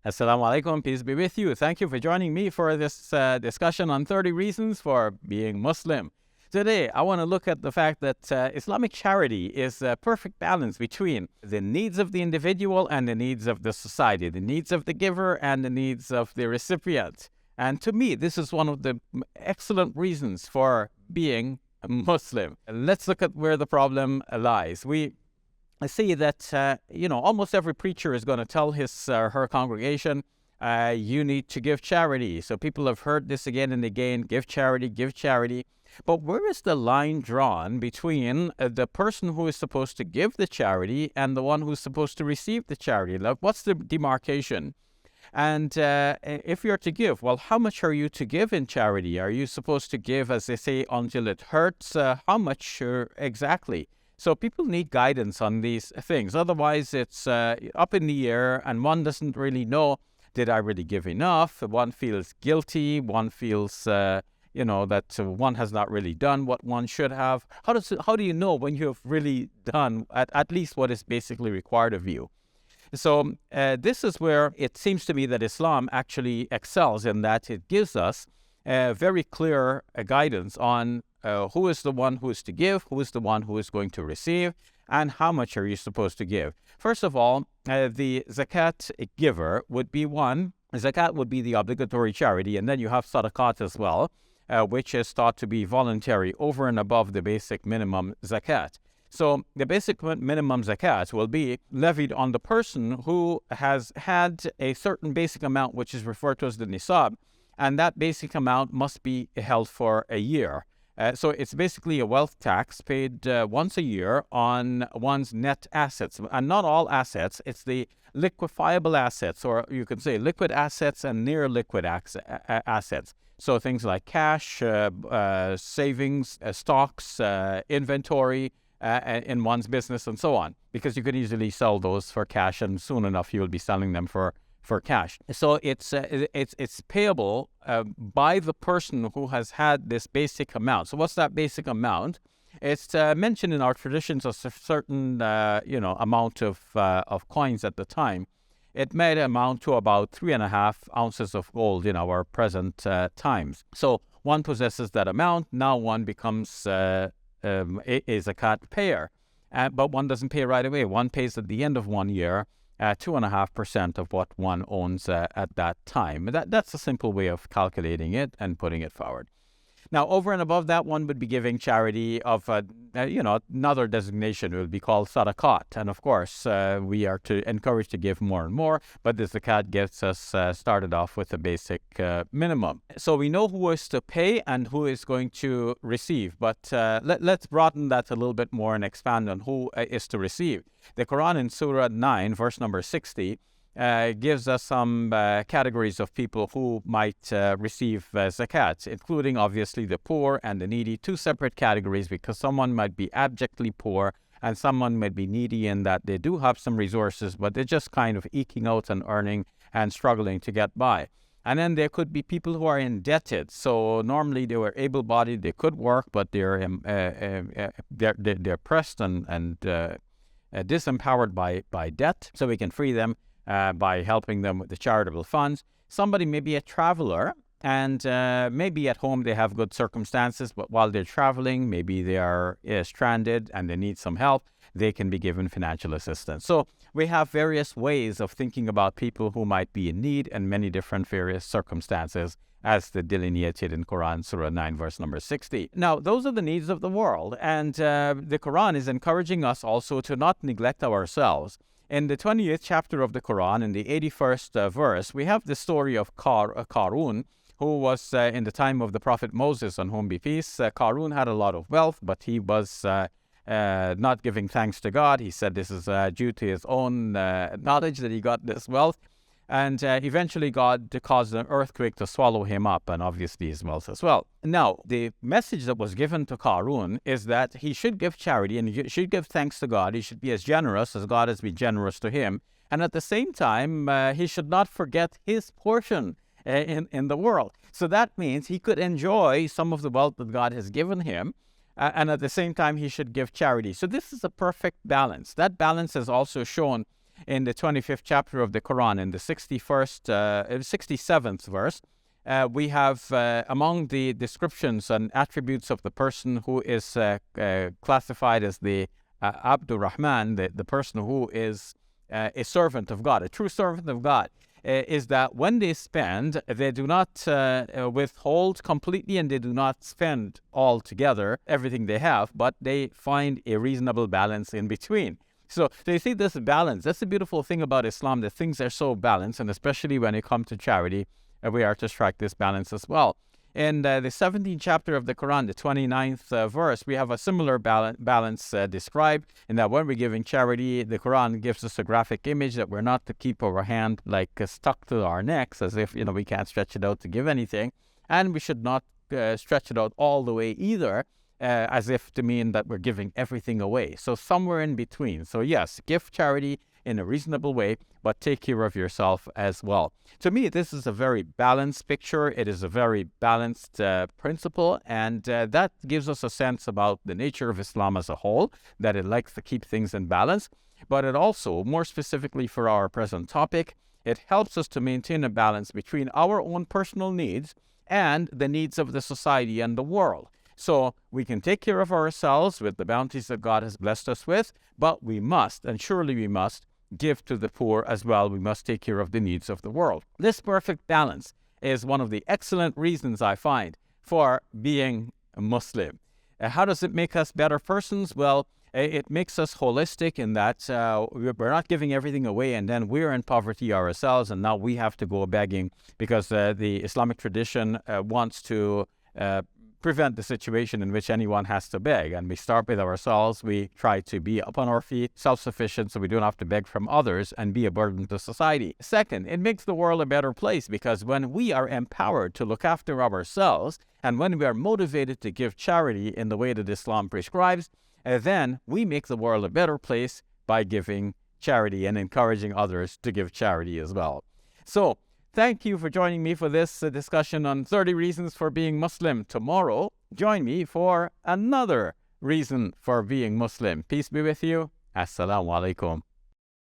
Assalamu alaikum, peace be with you. Thank you for joining me for this discussion on 30 reasons for being Muslim. Today, I want to look at the fact that Islamic charity is a perfect balance between the needs of the individual and the needs of the society, the needs of the giver and the needs of the recipient. And to me, this is one of the excellent reasons for being a Muslim. Let's look at where the problem lies. I see that, almost every preacher is going to tell his or her congregation, you need to give charity. So people have heard this again and again, give charity, give charity. But where is the line drawn between the person who is supposed to give the charity and the one who's supposed to receive the charity? What's the demarcation? And if you're to give, well, how much are you to give in charity? Are you supposed to give, as they say, until it hurts? How much exactly? So people need guidance on these things. Otherwise, it's up in the air and one doesn't really know, did I really give enough? One feels guilty. One feels, that one has not really done what one should have. How do you know when you have really done at least what is basically required of you? So this is where it seems to me that Islam actually excels in that it gives us very clear guidance on who is the one who is to give, who is the one who is going to receive, and how much are you supposed to give. First of all, the zakat giver would be one. Zakat would be the obligatory charity, and then you have sadaqah as well, which is thought to be voluntary over and above the basic minimum zakat. So the basic minimum zakat will be levied on the person who has had a certain basic amount, which is referred to as the nisab, and that basic amount must be held for a year. So it's basically a wealth tax paid once a year on one's net assets. And not all assets, it's the liquefiable assets, or you could say liquid assets and near liquid assets. So things like cash, savings, stocks, inventory in one's business and so on. Because you could easily sell those for cash and soon enough you will be selling them for cash. So it's payable by the person who has had this basic amount. So what's that basic amount? It's mentioned in our traditions as a certain amount of coins at the time. It may amount to about 3.5 ounces of gold in our present times. So one possesses that amount. Now one becomes a zakat payer, but one doesn't pay right away. One pays at the end of 1 year. 2.5% of what one owns at that time. That's a simple way of calculating it and putting it forward. Now, over and above that, one would be giving charity of, another designation. It would be called sadaqah. And of course, we are encouraged to give more and more, but the zakat gets us started off with a basic minimum. So we know who is to pay and who is going to receive, but let's broaden that a little bit more and expand on who is to receive. The Quran in Surah 9, verse number 60, gives us some categories of people who might receive zakat, including obviously the poor and the needy, two separate categories, because someone might be abjectly poor and someone might be needy in that they do have some resources, but they're just kind of eking out and earning and struggling to get by. And then there could be people who are indebted. So normally they were able-bodied, they could work, but they're pressed and disempowered by debt. So we can free them by helping them with the charitable funds. Somebody may be a traveler and maybe at home they have good circumstances, but while they're traveling, maybe they are stranded and they need some help, they can be given financial assistance. So we have various ways of thinking about people who might be in need and many different various circumstances as delineated in Quran, Surah 9, verse number 60. Now, those are the needs of the world, and the Quran is encouraging us also to not neglect ourselves. In the 20th chapter of the Quran, in the 81st verse, we have the story of Qarun, who was in the time of the Prophet Moses, on whom be peace. Qarun had a lot of wealth, but he was not giving thanks to God. He said this is due to his own knowledge that he got this wealth. And eventually God caused an earthquake to swallow him up, and obviously his wealth as well. Now, the message that was given to Qarun is that he should give charity and he should give thanks to God. He should be as generous as God has been generous to him. And at the same time, he should not forget his portion in the world. So that means he could enjoy some of the wealth that God has given him, and at the same time, he should give charity. So this is a perfect balance. That balance is also shown in the 25th chapter of the Quran, in the 67th verse, we have among the descriptions and attributes of the person who is classified as the Abdur Rahman, the person who is a servant of God, a true servant of God, is that when they spend, they do not withhold completely, and they do not spend altogether everything they have, but they find a reasonable balance in between. So you see this balance. That's the beautiful thing about Islam, that things are so balanced, and especially when it comes to charity, we are to strike this balance as well. In the 17th chapter of the Quran, the 29th verse, we have a similar balance described, in that when we're giving charity, the Quran gives us a graphic image that we're not to keep our hand like stuck to our necks, as if we can't stretch it out to give anything, and we should not stretch it out all the way either, as if to mean that we're giving everything away. So somewhere in between. So yes, give charity in a reasonable way, but take care of yourself as well. To me, this is a very balanced picture. It is a very balanced principle, and that gives us a sense about the nature of Islam as a whole, that it likes to keep things in balance. But it also, more specifically for our present topic, it helps us to maintain a balance between our own personal needs and the needs of the society and the world. So we can take care of ourselves with the bounties that God has blessed us with, but we must, and surely we must, give to the poor as well. We must take care of the needs of the world. This perfect balance is one of the excellent reasons I find for being a Muslim. How does it make us better persons? Well, it makes us holistic in that we're not giving everything away and then we're in poverty ourselves and now we have to go begging, because the Islamic tradition wants to prevent the situation in which anyone has to beg. And we start with ourselves. We try to be up on our feet, self-sufficient, so we don't have to beg from others and be a burden to society. Second, it makes the world a better place, because when we are empowered to look after ourselves and when we are motivated to give charity in the way that Islam prescribes, then we make the world a better place by giving charity and encouraging others to give charity as well. So, thank you for joining me for this discussion on 30 reasons for being Muslim. Tomorrow, join me for another reason for being Muslim. Peace be with you. Assalamu alaikum.